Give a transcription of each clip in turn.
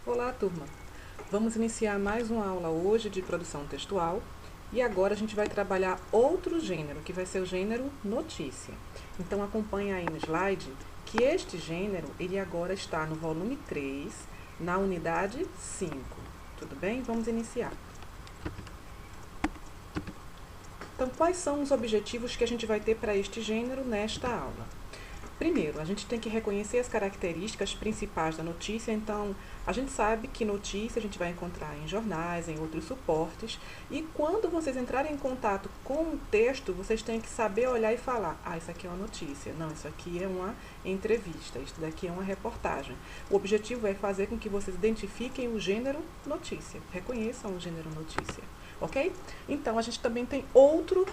Olá, turma! Vamos iniciar mais uma aula hoje de produção textual e agora a gente vai trabalhar outro gênero, que vai ser o gênero notícia. Então acompanha aí no slide que este gênero, ele agora está no volume 3, na unidade 5. Tudo bem? Vamos iniciar. Então, quais são os objetivos que a gente vai ter para este gênero nesta aula? Primeiro, a gente tem que reconhecer as características principais da notícia. Então, a gente sabe que notícia a gente vai encontrar em jornais, em outros suportes. E quando vocês entrarem em contato com o texto, vocês têm que saber olhar e falar: ah, isso aqui é uma notícia. Não, isso aqui é uma entrevista. Isso daqui é uma reportagem. O objetivo é fazer com que vocês identifiquem o gênero notícia. Reconheçam o gênero notícia. Ok? Então, a gente também tem outro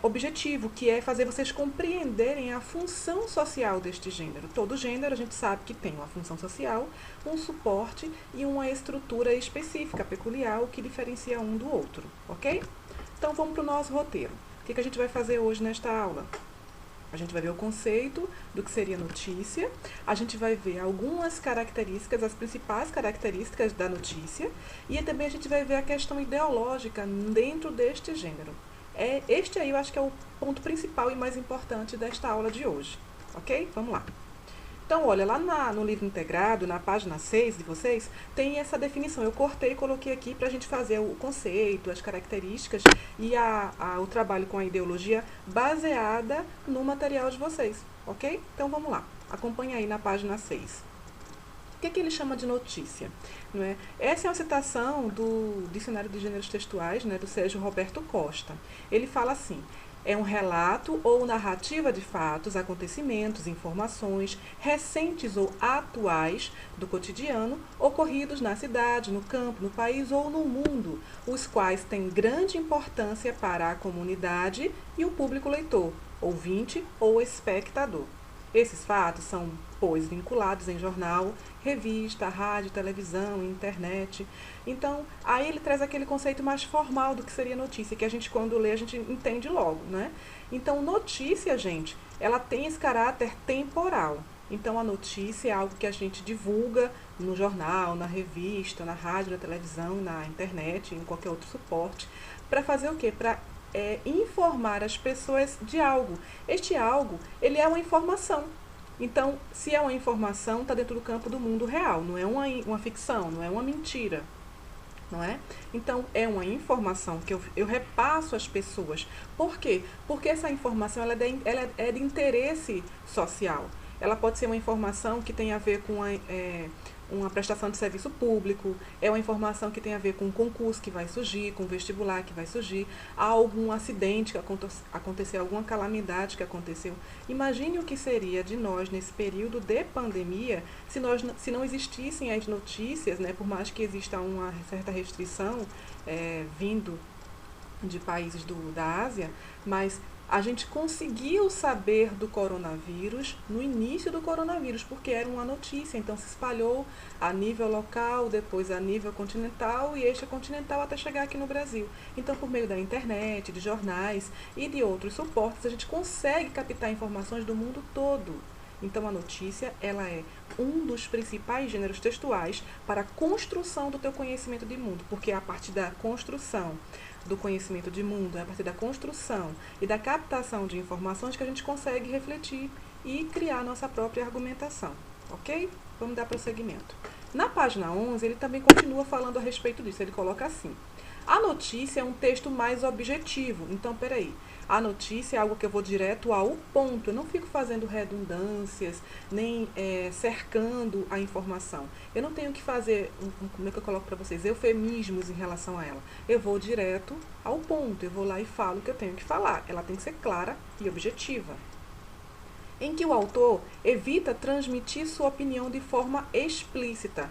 objetivo, que é fazer vocês compreenderem a função social deste gênero. Todo gênero a gente sabe que tem uma função social, um suporte e uma estrutura específica, peculiar, o que diferencia um do outro, ok? Então vamos para o nosso roteiro. O que a gente vai fazer hoje nesta aula? A gente vai ver o conceito do que seria notícia, a gente vai ver algumas características, as principais características da notícia, e também a gente vai ver a questão ideológica dentro deste gênero. Este aí eu acho que é o ponto principal e mais importante desta aula de hoje, ok? Vamos lá. Então, olha, lá no livro integrado, na página 6 de vocês, tem essa definição. Eu cortei e coloquei aqui para a gente fazer o conceito, as características e o trabalho com a ideologia baseada no material de vocês, ok? Então, vamos lá. Acompanha aí na página 6. O que ele chama de notícia? Não é? Essa é uma citação do Dicionário de Gêneros Textuais, né, do Sérgio Roberto Costa. Ele fala assim: é um relato ou narrativa de fatos, acontecimentos, informações recentes ou atuais do cotidiano ocorridos na cidade, no campo, no país ou no mundo, os quais têm grande importância para a comunidade e o público leitor, ouvinte ou espectador. Esses fatos são, pois, vinculados em jornal, revista, rádio, televisão, internet. Então, aí ele traz aquele conceito mais formal do que seria notícia, que a gente, quando lê, a gente entende logo, né? Então, notícia, gente, ela tem esse caráter temporal. Então, a notícia é algo que a gente divulga no jornal, na revista, na rádio, na televisão, na internet, em qualquer outro suporte, para fazer o quê? Para informar as pessoas de algo. Este algo, ele é uma informação. Então, se é uma informação, está dentro do campo do mundo real, não é uma ficção, não é uma mentira, não é? Então, é uma informação que eu repasso às pessoas. Por quê? Porque essa informação ela é de interesse social. Ela pode ser uma informação que tem a ver com uma prestação de serviço público, é uma informação que tem a ver com um concurso que vai surgir, com um vestibular que vai surgir, há algum acidente que aconteceu, alguma calamidade que aconteceu. Imagine o que seria de nós nesse período de pandemia se não existissem as notícias, né, por mais que exista uma certa restrição vindo de países da Ásia, mas a gente conseguiu saber do coronavírus no início do coronavírus, porque era uma notícia, então se espalhou a nível local, depois a nível continental e extracontinental até chegar aqui no Brasil. Então, por meio da internet, de jornais e de outros suportes, a gente consegue captar informações do mundo todo. Então, a notícia, ela é um dos principais gêneros textuais para a construção do teu conhecimento de mundo, porque é a partir da construção do conhecimento de mundo, é a partir da construção e da captação de informações que a gente consegue refletir e criar nossa própria argumentação, ok? Vamos dar prosseguimento. Na página 11, ele também continua falando a respeito disso, ele coloca assim: a notícia é um texto mais objetivo. Então, peraí, a notícia é algo que eu vou direto ao ponto. Eu não fico fazendo redundâncias, nem cercando a informação. Eu não tenho que fazer, como é que eu coloco para vocês, eufemismos em relação a ela. Eu vou direto ao ponto. Eu vou lá e falo o que eu tenho que falar. Ela tem que ser clara e objetiva. Em que o autor evita transmitir sua opinião de forma explícita.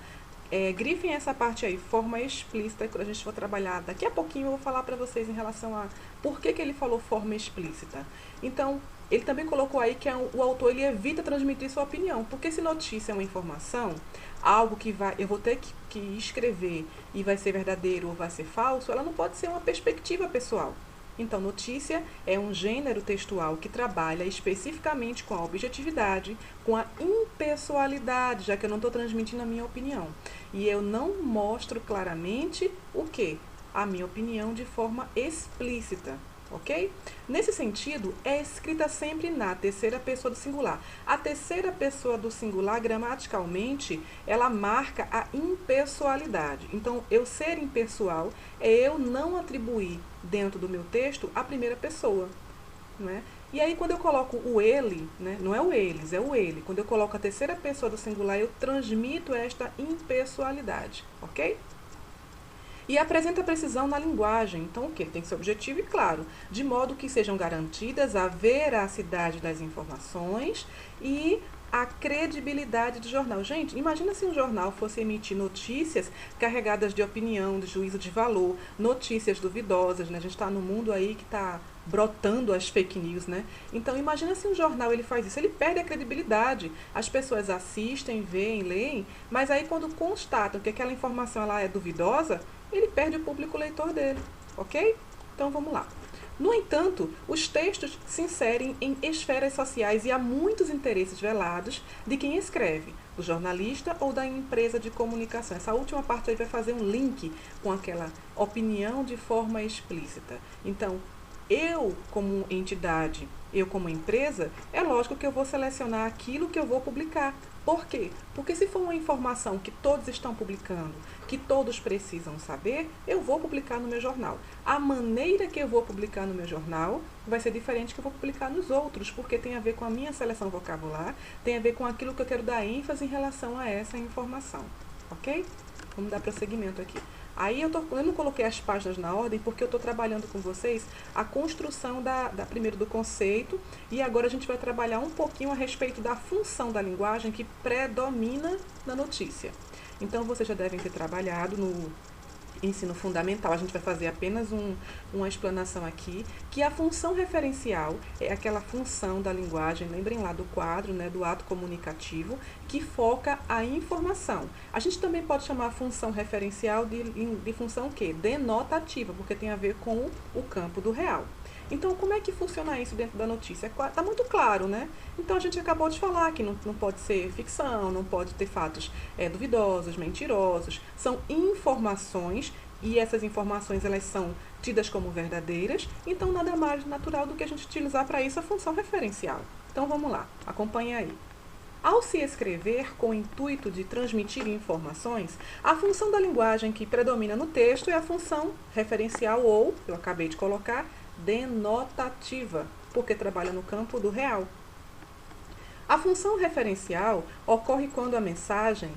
Grifem essa parte aí, forma explícita, quando a gente for trabalhar. Daqui a pouquinho eu vou falar para vocês em relação a por que ele falou forma explícita. Então, ele também colocou aí que o autor ele evita transmitir sua opinião, porque se notícia é uma informação, algo que eu vou ter que escrever e vai ser verdadeiro ou vai ser falso, ela não pode ser uma perspectiva pessoal. Então, notícia é um gênero textual que trabalha especificamente com a objetividade, com a impessoalidade, já que eu não estou transmitindo a minha opinião. e eu não mostro claramente o quê? A minha opinião de forma explícita. Ok? Nesse sentido, é escrita sempre na terceira pessoa do singular. A terceira pessoa do singular, gramaticalmente, ela marca a impessoalidade. Então, eu ser impessoal é eu não atribuir dentro do meu texto a primeira pessoa. Não é? E aí, quando eu coloco o ele, né, não é o eles, é o ele. Quando eu coloco a terceira pessoa do singular, eu transmito esta impessoalidade. Ok? E apresenta precisão na linguagem. Então, o que? Tem que ser objetivo e claro, de modo que sejam garantidas a veracidade das informações e a credibilidade do jornal. Gente, imagina se um jornal fosse emitir notícias carregadas de opinião, de juízo de valor, notícias duvidosas, né? A gente está no mundo aí que está brotando as fake news, né? Então, imagina se um jornal ele faz isso, ele perde a credibilidade. As pessoas assistem, veem, leem, mas aí quando constatam que aquela informação ela é duvidosa, ele perde o público leitor dele, ok? Então, vamos lá. No entanto, os textos se inserem em esferas sociais e há muitos interesses velados de quem escreve, do jornalista ou da empresa de comunicação. Essa última parte aí vai fazer um link com aquela opinião de forma explícita. Então, eu como entidade, eu como empresa, é lógico que eu vou selecionar aquilo que eu vou publicar. Por quê? Porque se for uma informação que todos estão publicando, que todos precisam saber, eu vou publicar no meu jornal. A maneira que eu vou publicar no meu jornal vai ser diferente que eu vou publicar nos outros, porque tem a ver com a minha seleção vocabular, tem a ver com aquilo que eu quero dar ênfase em relação a essa informação. Ok? Vamos dar prosseguimento aqui. Aí eu não coloquei as páginas na ordem porque eu estou trabalhando com vocês a construção primeiro do conceito e agora a gente vai trabalhar um pouquinho a respeito da função da linguagem que predomina na notícia. Então, vocês já devem ter trabalhado no ensino fundamental. A gente vai fazer apenas uma explanação aqui, que a função referencial é aquela função da linguagem, lembrem lá do quadro, né, do ato comunicativo, que foca a informação. A gente também pode chamar a função referencial de função o quê? Denotativa, porque tem a ver com o campo do real. Então, como é que funciona isso dentro da notícia? Está muito claro, né? Então, a gente acabou de falar que não pode ser ficção, não pode ter fatos duvidosos, mentirosos. São informações e essas informações elas são tidas como verdadeiras. Então, nada mais natural do que a gente utilizar para isso a função referencial. Então, vamos lá. Acompanhe aí. Ao se escrever com o intuito de transmitir informações, a função da linguagem que predomina no texto é a função referencial ou, eu acabei de colocar, denotativa, porque trabalha no campo do real. A função referencial ocorre quando a mensagem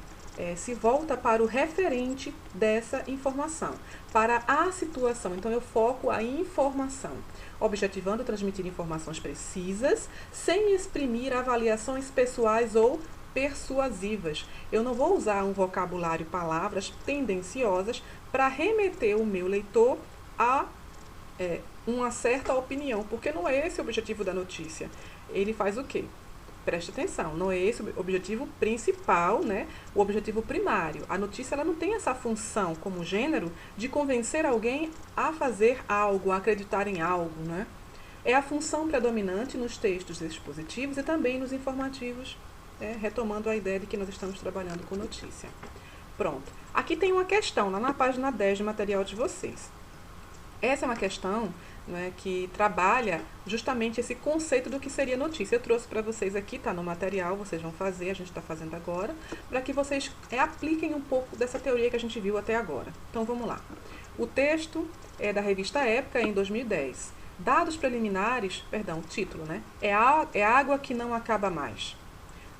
se volta para o referente dessa informação, para a situação. Então, eu foco a informação, objetivando transmitir informações precisas, sem exprimir avaliações pessoais ou persuasivas. Eu não vou usar um vocabulário, palavras tendenciosas para remeter o meu leitor a uma certa opinião, porque não é esse o objetivo da notícia. Ele faz o quê? Preste atenção, não é esse o objetivo principal, né? O objetivo primário. A notícia ela não tem essa função como gênero de convencer alguém a fazer algo, a acreditar em algo, né? É a função predominante nos textos expositivos e também nos informativos, retomando a ideia de que nós estamos trabalhando com notícia. Pronto. Aqui tem uma questão, lá na página 10 do material de vocês. Essa é uma questão, né, que trabalha justamente esse conceito do que seria notícia. Eu trouxe para vocês aqui, está no material, vocês vão fazer, a gente está fazendo agora, para que vocês apliquem um pouco dessa teoria que a gente viu até agora. Então, vamos lá. O texto é da revista Época, em 2010. Dados preliminares, perdão, título, né? É água que não acaba mais.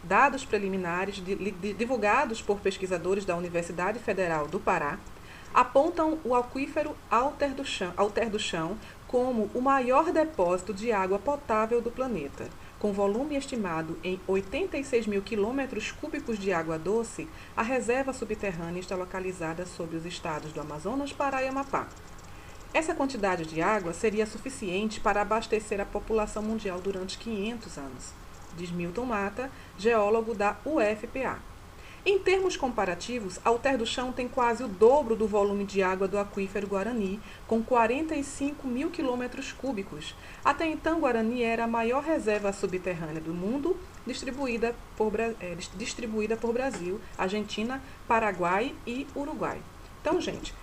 Dados preliminares divulgados por pesquisadores da Universidade Federal do Pará apontam o aquífero Alter do Chão como o maior depósito de água potável do planeta. Com volume estimado em 86 mil quilômetros cúbicos de água doce, a reserva subterrânea está localizada sobre os estados do Amazonas, Pará e Amapá. Essa quantidade de água seria suficiente para abastecer a população mundial durante 500 anos, diz Milton Mata, geólogo da UFPA. Em termos comparativos, Alter do Chão tem quase o dobro do volume de água do aquífero Guarani, com 45 mil quilômetros cúbicos. Até então, Guarani era a maior reserva subterrânea do mundo, distribuída por Brasil, Argentina, Paraguai e Uruguai. Então, gente,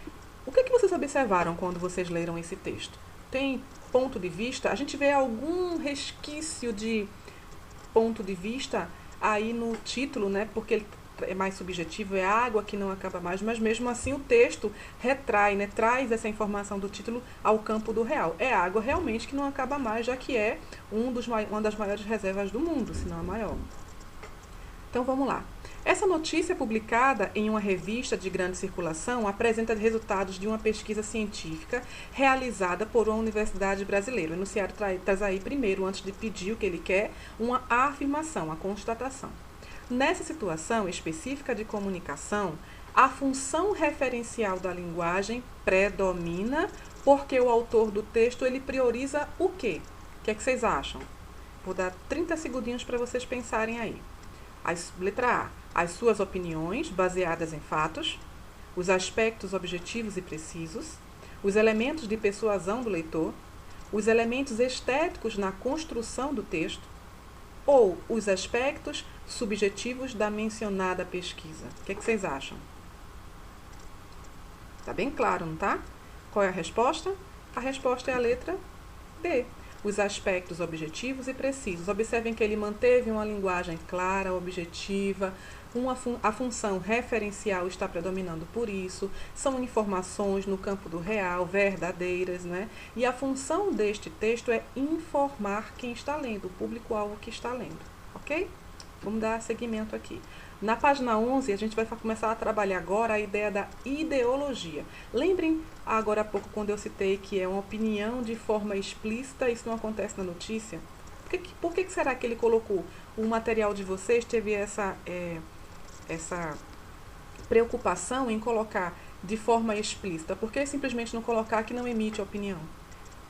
o que vocês observaram quando vocês leram esse texto? Tem ponto de vista? A gente vê algum resquício de ponto de vista aí no título, né? Porque ele é mais subjetivo, é água que não acaba mais, mas mesmo assim o texto retrai, né? Traz essa informação do título ao campo do real. É água realmente que não acaba mais, já que é uma das maiores reservas do mundo, se não a maior. Então vamos lá. Essa notícia publicada em uma revista de grande circulação apresenta resultados de uma pesquisa científica realizada por uma universidade brasileira. O enunciado traz aí primeiro, antes de pedir o que ele quer, uma afirmação, a constatação. Nessa situação específica de comunicação, a função referencial da linguagem predomina porque o autor do texto ele prioriza o quê? O que é que vocês acham? Vou dar 30 segundinhos para vocês pensarem aí. Letra A. As suas opiniões baseadas em fatos, os aspectos objetivos e precisos, os elementos de persuasão do leitor, os elementos estéticos na construção do texto ou os aspectos subjetivos da mencionada pesquisa. O que é que vocês acham? Tá bem claro, não tá? Qual é a resposta? A resposta é a letra B. Os aspectos objetivos e precisos. Observem que ele manteve uma linguagem clara, objetiva, a função referencial está predominando por isso, são informações no campo do real, verdadeiras, né? E a função deste texto é informar quem está lendo, o público-alvo que está lendo, ok? Vamos dar seguimento aqui. Na página 11, a gente vai começar a trabalhar agora a ideia da ideologia. Lembrem agora há pouco quando eu citei que é uma opinião de forma explícita, isso não acontece na notícia? Por que será que ele colocou? O material de vocês teve essa preocupação em colocar de forma explícita. Por que simplesmente não colocar que não emite opinião?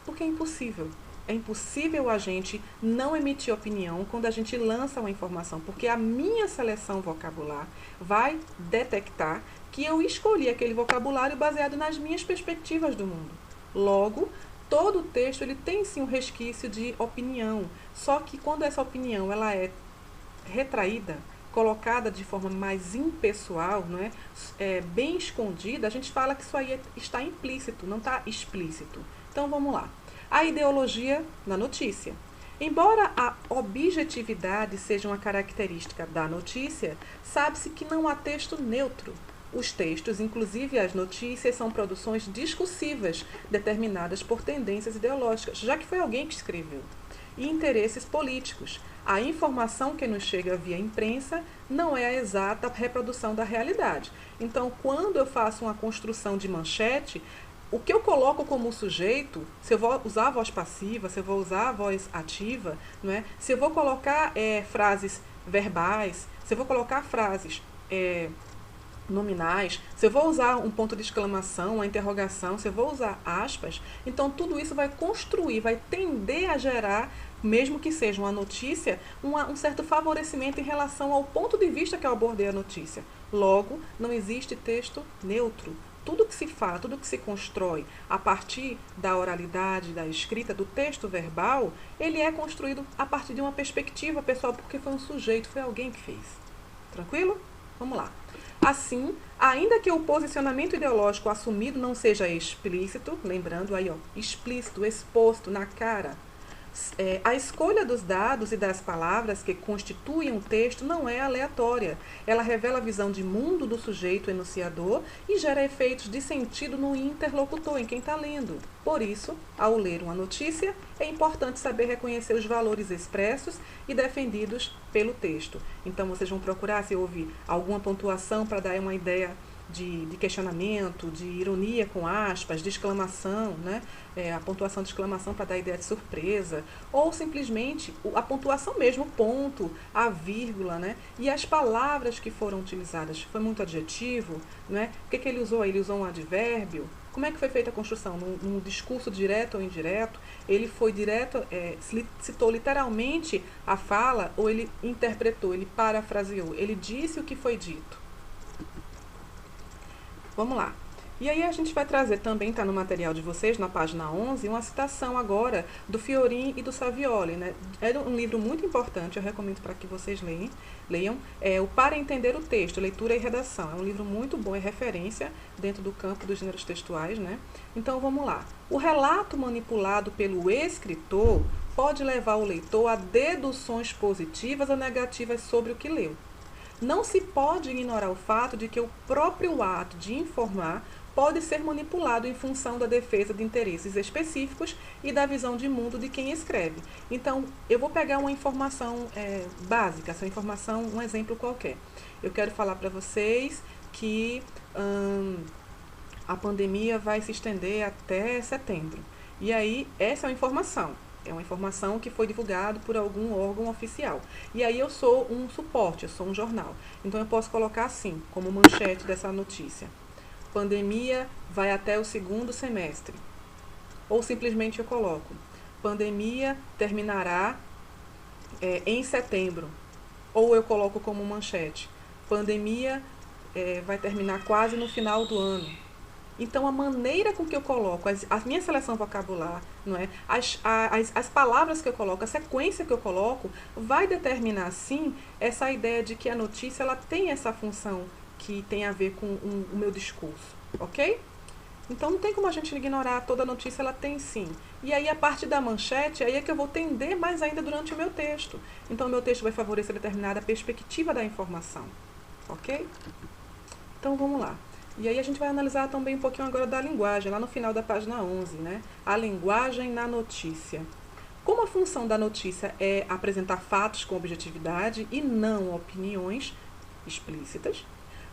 Porque é impossível. É impossível a gente não emitir opinião quando a gente lança uma informação, porque a minha seleção vocabular vai detectar que eu escolhi aquele vocabulário baseado nas minhas perspectivas do mundo. Logo, todo o texto ele tem sim um resquício de opinião, só que quando essa opinião ela é retraída, colocada de forma mais impessoal, não é? Bem escondida, a gente fala que isso aí está implícito, não está explícito. Então vamos lá. A ideologia na notícia. Embora a objetividade seja uma característica da notícia, sabe-se que não há texto neutro. Os textos, inclusive as notícias, são produções discursivas, determinadas por tendências ideológicas, já que foi alguém que escreveu, e interesses políticos. A informação que nos chega via imprensa não é a exata reprodução da realidade. Então, quando eu faço uma construção de manchete, o que eu coloco como sujeito, se eu vou usar a voz passiva, se eu vou usar a voz ativa, não é? Se eu vou colocar frases verbais, se eu vou colocar frases nominais, se eu vou usar um ponto de exclamação, uma interrogação, se eu vou usar aspas, então tudo isso vai construir, vai tender a gerar, mesmo que seja uma notícia, um certo favorecimento em relação ao ponto de vista que eu abordei a notícia. Logo, não existe texto neutro. Tudo que se fala, tudo que se constrói a partir da oralidade, da escrita, do texto verbal, ele é construído a partir de uma perspectiva pessoal, porque foi um sujeito, foi alguém que fez. Tranquilo? Vamos lá. Assim, ainda que o posicionamento ideológico assumido não seja explícito, lembrando aí, explícito, exposto na cara, a escolha dos dados e das palavras que constituem um texto não é aleatória. Ela revela a visão de mundo do sujeito enunciador e gera efeitos de sentido no interlocutor, em quem está lendo. Por isso, ao ler uma notícia, é importante saber reconhecer os valores expressos e defendidos pelo texto. Então, vocês vão procurar se houve alguma pontuação para dar uma ideia de questionamento, de ironia com aspas, de exclamação, né? A pontuação de exclamação para dar ideia de surpresa, ou simplesmente a pontuação mesmo, o ponto, a vírgula, né? E as palavras que foram utilizadas. Foi muito adjetivo, né? O que ele usou? Ele usou um advérbio. Como é que foi feita a construção? Num discurso direto ou indireto? Ele foi direto, citou literalmente a fala, ou ele interpretou, ele parafraseou, ele disse o que foi dito. Vamos lá. E aí a gente vai trazer também, está no material de vocês, na página 11, uma citação agora do Fiorin e do Savioli, né? É um livro muito importante, eu recomendo para que vocês leiam. É o Para Entender o Texto, Leitura e Redação. É um livro muito bom, é referência dentro do campo dos gêneros textuais, né? Então vamos lá. O relato manipulado pelo escritor pode levar o leitor a deduções positivas ou negativas sobre o que leu. Não se pode ignorar o fato de que o próprio ato de informar pode ser manipulado em função da defesa de interesses específicos e da visão de mundo de quem escreve. Então, eu vou pegar uma informação básica, essa informação, um exemplo qualquer. Eu quero falar para vocês que a pandemia vai se estender até setembro. E aí, essa é uma informação. É uma informação que foi divulgada por algum órgão oficial. E aí eu sou um suporte, eu sou um jornal. Então eu posso colocar assim, como manchete dessa notícia: pandemia vai até o segundo semestre. Ou simplesmente eu coloco: pandemia terminará em setembro. Ou eu coloco como manchete: pandemia vai terminar quase no final do ano. Então, a maneira com que eu coloco, a minha seleção vocabular, não é? As palavras que eu coloco, a sequência que eu coloco, vai determinar, sim, essa ideia de que a notícia ela tem essa função que tem a ver com o meu discurso, ok? Então, não tem como a gente ignorar, toda notícia ela tem sim. E aí, a parte da manchete, aí é que eu vou tender mais ainda durante o meu texto. Então, o meu texto vai favorecer determinada perspectiva da informação, ok? Então, vamos lá. E aí a gente vai analisar também um pouquinho agora da linguagem, lá no final da página 11, né? A linguagem na notícia. Como a função da notícia é apresentar fatos com objetividade e não opiniões explícitas,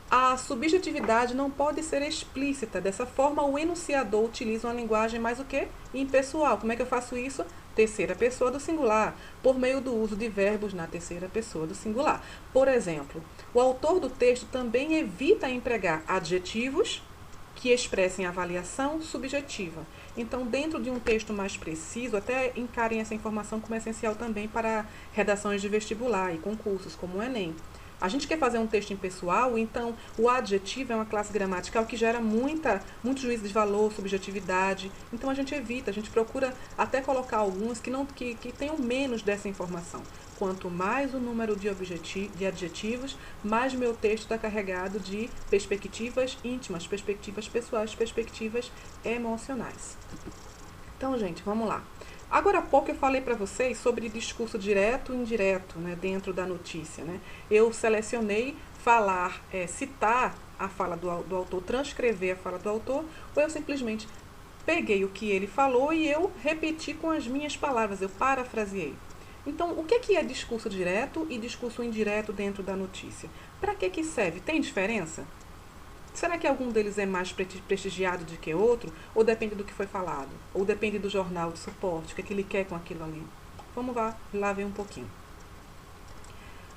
a subjetividade não pode ser explícita. Dessa forma, o enunciador utiliza uma linguagem mais o quê? Impessoal. Como é que eu faço isso? Terceira pessoa do singular, por meio do uso de verbos na terceira pessoa do singular. Por exemplo, o autor do texto também evita empregar adjetivos que expressem avaliação subjetiva. Então, dentro de um texto mais preciso, até encarem essa informação como essencial também para redações de vestibular e concursos, como o Enem. A gente quer fazer um texto impessoal, então o adjetivo é uma classe gramatical que gera muito juízo de valor, subjetividade. Então a gente evita, a gente procura até colocar alguns que tenham menos dessa informação. Quanto mais o número de adjetivos, mais meu texto está carregado de perspectivas íntimas, perspectivas pessoais, perspectivas emocionais. Então, gente, vamos lá. Agora há pouco eu falei para vocês sobre discurso direto e indireto, né, dentro da notícia. Né? Eu selecionei falar, citar a fala do autor, transcrever a fala do autor, ou eu simplesmente peguei o que ele falou e eu repeti com as minhas palavras, eu parafraseei. Então, o que é discurso direto e discurso indireto dentro da notícia? Para que serve? Tem diferença? Será que algum deles é mais prestigiado do que outro? Ou depende do que foi falado? Ou depende do jornal de suporte? O que é que ele quer com aquilo ali? Vamos lá ver um pouquinho.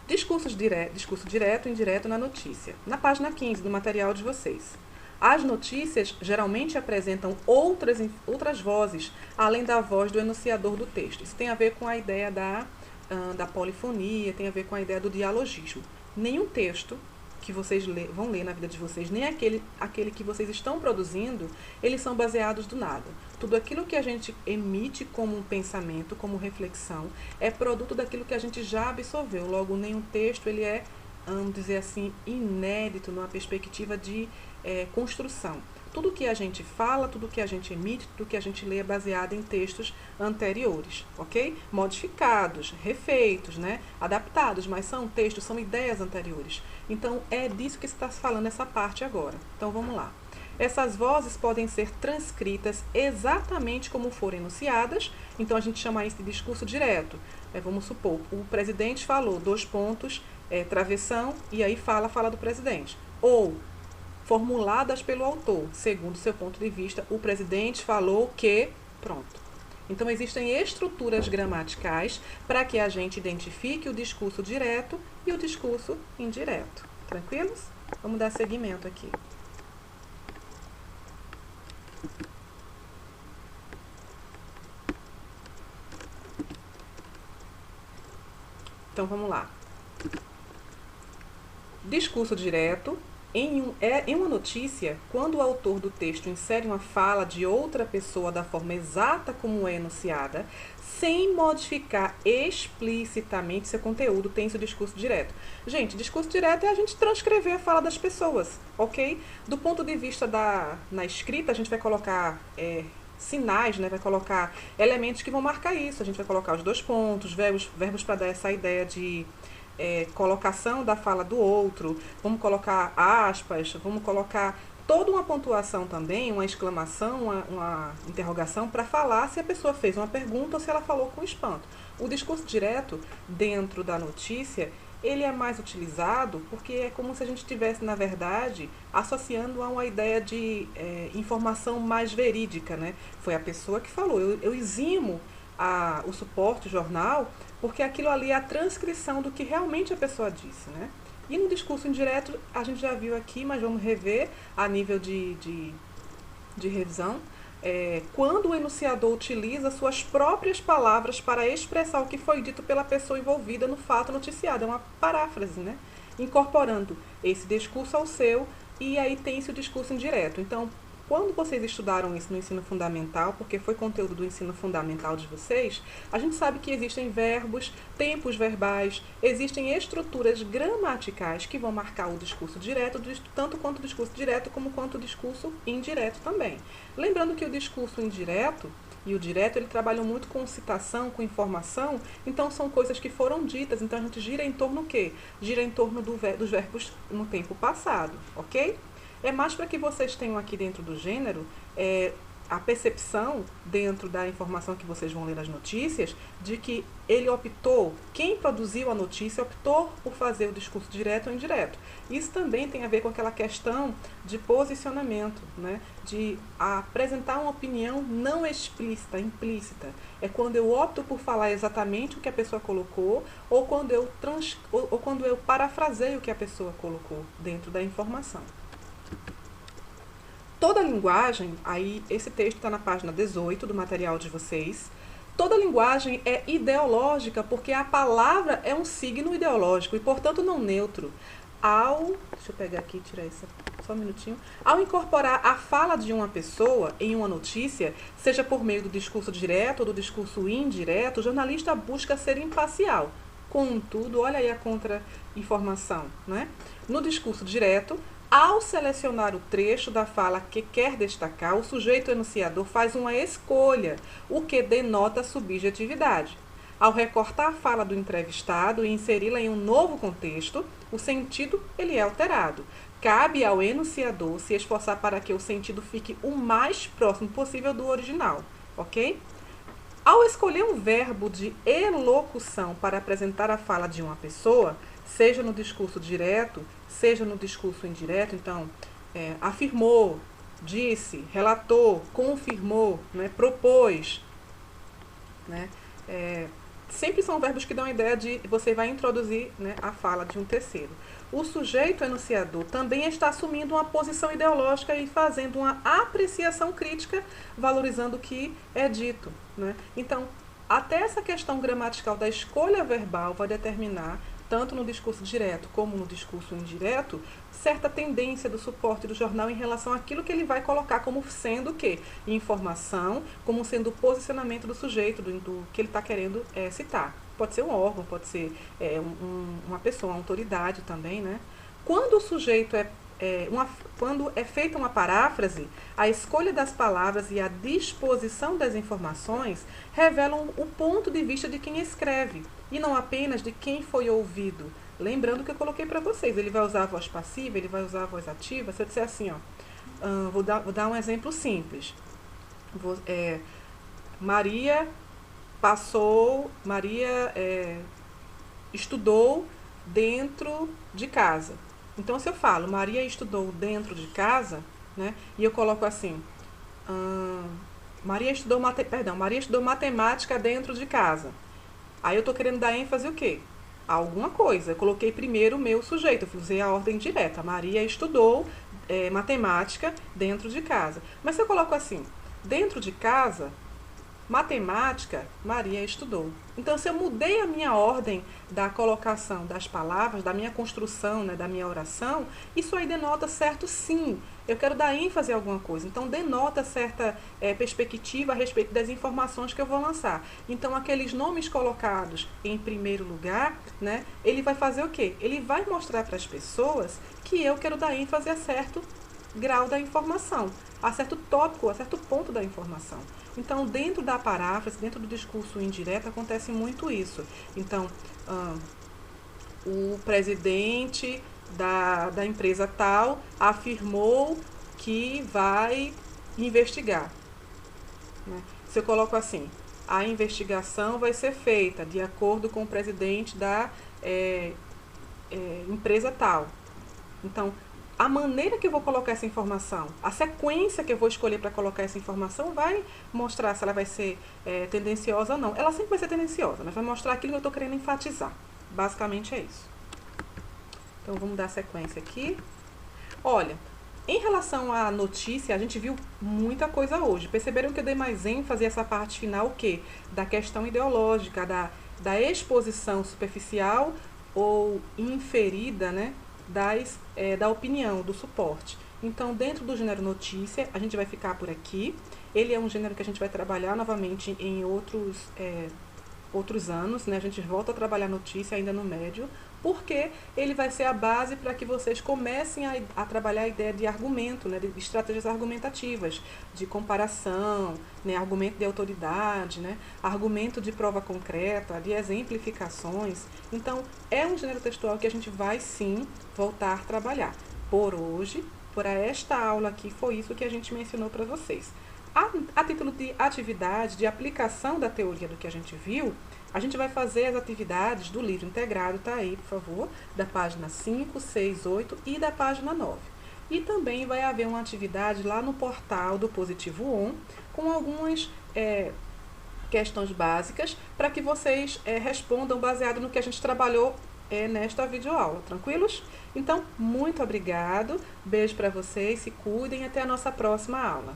Discurso direto e indireto na notícia. Na página 15 do material de vocês. As notícias geralmente apresentam outras vozes, além da voz do enunciador do texto. Isso tem a ver com a ideia da polifonia, tem a ver com a ideia do dialogismo. Nenhum texto que vocês vão ler na vida de vocês, nem aquele que vocês estão produzindo, eles são baseados do nada. Tudo aquilo que a gente emite como um pensamento, como reflexão, é produto daquilo que a gente já absorveu. Logo, nenhum texto ele é, vamos dizer assim, inédito numa perspectiva de construção. Tudo que a gente fala, tudo que a gente emite, tudo que a gente lê é baseado em textos anteriores, ok? Modificados, refeitos, né? Adaptados, mas são textos, são ideias anteriores. Então, é disso que está se falando nessa parte agora. Então, vamos lá. Essas vozes podem ser transcritas exatamente como foram enunciadas, então a gente chama isso de discurso direto. Vamos supor, o presidente falou, travessão, e aí fala do presidente. Ou formuladas pelo autor, segundo seu ponto de vista, o presidente falou que, pronto. Então, existem estruturas gramaticais para que a gente identifique o discurso direto e o discurso indireto. Tranquilos? Vamos dar seguimento aqui. Então, vamos lá. Discurso direto Em uma notícia, quando o autor do texto insere uma fala de outra pessoa da forma exata como é enunciada, sem modificar explicitamente seu conteúdo, tem seu discurso direto. Gente, discurso direto é a gente transcrever a fala das pessoas, ok? Do ponto de vista na escrita, a gente vai colocar sinais, né? Vai colocar elementos que vão marcar isso. A gente vai colocar os dois pontos, verbos para dar essa ideia de colocação da fala do outro, vamos colocar aspas, vamos colocar toda uma pontuação também, uma exclamação, uma interrogação, para falar se a pessoa fez uma pergunta ou se ela falou com espanto. O discurso direto, dentro da notícia, ele é mais utilizado porque é como se a gente estivesse, na verdade, associando a uma ideia de informação mais verídica, né? Foi a pessoa que falou. Eu eximo o suporte, o jornal, porque aquilo ali é a transcrição do que realmente a pessoa disse, né? E no discurso indireto, a gente já viu aqui, mas vamos rever a nível de revisão, quando o enunciador utiliza suas próprias palavras para expressar o que foi dito pela pessoa envolvida no fato noticiado. É uma paráfrase, né? Incorporando esse discurso ao seu, e aí tem-se o discurso indireto. Então, quando vocês estudaram isso no ensino fundamental, porque foi conteúdo do ensino fundamental de vocês, a gente sabe que existem verbos, tempos verbais, existem estruturas gramaticais que vão marcar o discurso direto, tanto quanto o discurso direto como quanto o discurso indireto também. Lembrando que o discurso indireto e o direto, ele trabalham muito com citação, com informação, então são coisas que foram ditas, então a gente gira em torno do quê? Gira em torno dos verbos no tempo passado, ok? É mais para que vocês tenham aqui dentro do gênero a percepção, dentro da informação que vocês vão ler nas notícias, de que ele optou, quem produziu a notícia optou por fazer o discurso direto ou indireto. Isso também tem a ver com aquela questão de posicionamento, né? De apresentar uma opinião não explícita, implícita. É quando eu opto por falar exatamente o que a pessoa colocou, ou quando eu parafraseio o que a pessoa colocou dentro da informação. Toda linguagem, aí esse texto está na página 18 do material de vocês, toda linguagem é ideológica porque a palavra é um signo ideológico e, portanto, não neutro. Deixa eu pegar aqui e tirar isso só um minutinho. Ao incorporar a fala de uma pessoa em uma notícia, seja por meio do discurso direto ou do discurso indireto, o jornalista busca ser imparcial. Contudo, olha aí a contra-informação, né? No discurso direto, ao selecionar o trecho da fala que quer destacar, o sujeito enunciador faz uma escolha, o que denota subjetividade. Ao recortar a fala do entrevistado e inseri-la em um novo contexto, o sentido ele é alterado. Cabe ao enunciador se esforçar para que o sentido fique o mais próximo possível do original, ok? Ao escolher um verbo de elocução para apresentar a fala de uma pessoa, seja no discurso direto, seja no discurso indireto, então, afirmou, disse, relatou, confirmou, né, propôs, né, sempre são verbos que dão a ideia de você vai introduzir, né, a fala de um terceiro. O sujeito enunciador também está assumindo uma posição ideológica e fazendo uma apreciação crítica, valorizando o que é dito, né? Então, até essa questão gramatical da escolha verbal vai determinar, tanto no discurso direto como no discurso indireto, certa tendência do suporte do jornal em relação àquilo que ele vai colocar como sendo o quê? Informação, como sendo o posicionamento do sujeito, do que ele está querendo citar. Pode ser um órgão, pode ser uma pessoa, uma autoridade também, né? Quando o sujeito quando é feita uma paráfrase, a escolha das palavras e a disposição das informações revelam o ponto de vista de quem escreve, e não apenas de quem foi ouvido. Lembrando que eu coloquei para vocês, ele vai usar a voz passiva, ele vai usar a voz ativa. Se eu disser assim, vou dar um exemplo simples. Maria estudou dentro de casa. Então, se eu falo, Maria estudou dentro de casa, né, e eu coloco assim, Maria estudou matemática dentro de casa. Aí eu estou querendo dar ênfase o quê? A alguma coisa. Eu coloquei primeiro o meu sujeito, eu usei a ordem direta. Maria estudou matemática dentro de casa. Mas se eu coloco assim, dentro de casa, Matemática, Maria estudou. Então, se eu mudei a minha ordem da colocação das palavras, da minha construção, né, da minha oração, isso aí denota certo sim. Eu quero dar ênfase a alguma coisa. Então, denota certa perspectiva a respeito das informações que eu vou lançar. Então, aqueles nomes colocados em primeiro lugar, né, ele vai fazer o quê? Ele vai mostrar para as pessoas que eu quero dar ênfase a certo grau da informação, a certo tópico, a certo ponto da informação. Então, dentro da paráfrase, dentro do discurso indireto, acontece muito isso. Então, o presidente da empresa tal afirmou que vai investigar. Né? Se eu coloco assim, a investigação vai ser feita de acordo com o presidente da empresa tal. Então, a maneira que eu vou colocar essa informação, a sequência que eu vou escolher para colocar essa informação vai mostrar se ela vai ser tendenciosa ou não. Ela sempre vai ser tendenciosa, mas vai mostrar aquilo que eu estou querendo enfatizar. Basicamente é isso. Então, vamos dar sequência aqui. Olha, em relação à notícia, a gente viu muita coisa hoje. Perceberam que eu dei mais ênfase a essa parte final, o quê? Da questão ideológica, da exposição superficial ou inferida, né? Da opinião, do suporte. Então, dentro do gênero notícia, a gente vai ficar por aqui. Ele é um gênero que a gente vai trabalhar novamente em outros anos, né? A gente volta a trabalhar notícia ainda no médio, porque ele vai ser a base para que vocês comecem a trabalhar a ideia de argumento, né? De estratégias argumentativas, de comparação, né? Argumento de autoridade, né? Argumento de prova concreta, de exemplificações. Então, é um gênero textual que a gente vai sim voltar a trabalhar. Por hoje, por esta aula aqui, foi isso que a gente mencionou para vocês. A título de atividade, de aplicação da teoria do que a gente viu, a gente vai fazer as atividades do livro integrado, tá aí, por favor, da página 5, 6, 8 e da página 9. E também vai haver uma atividade lá no portal do Positivo On, com algumas questões básicas, para que vocês respondam baseado no que a gente trabalhou nesta videoaula, tranquilos? Então, muito obrigado, beijo para vocês, se cuidem e até a nossa próxima aula.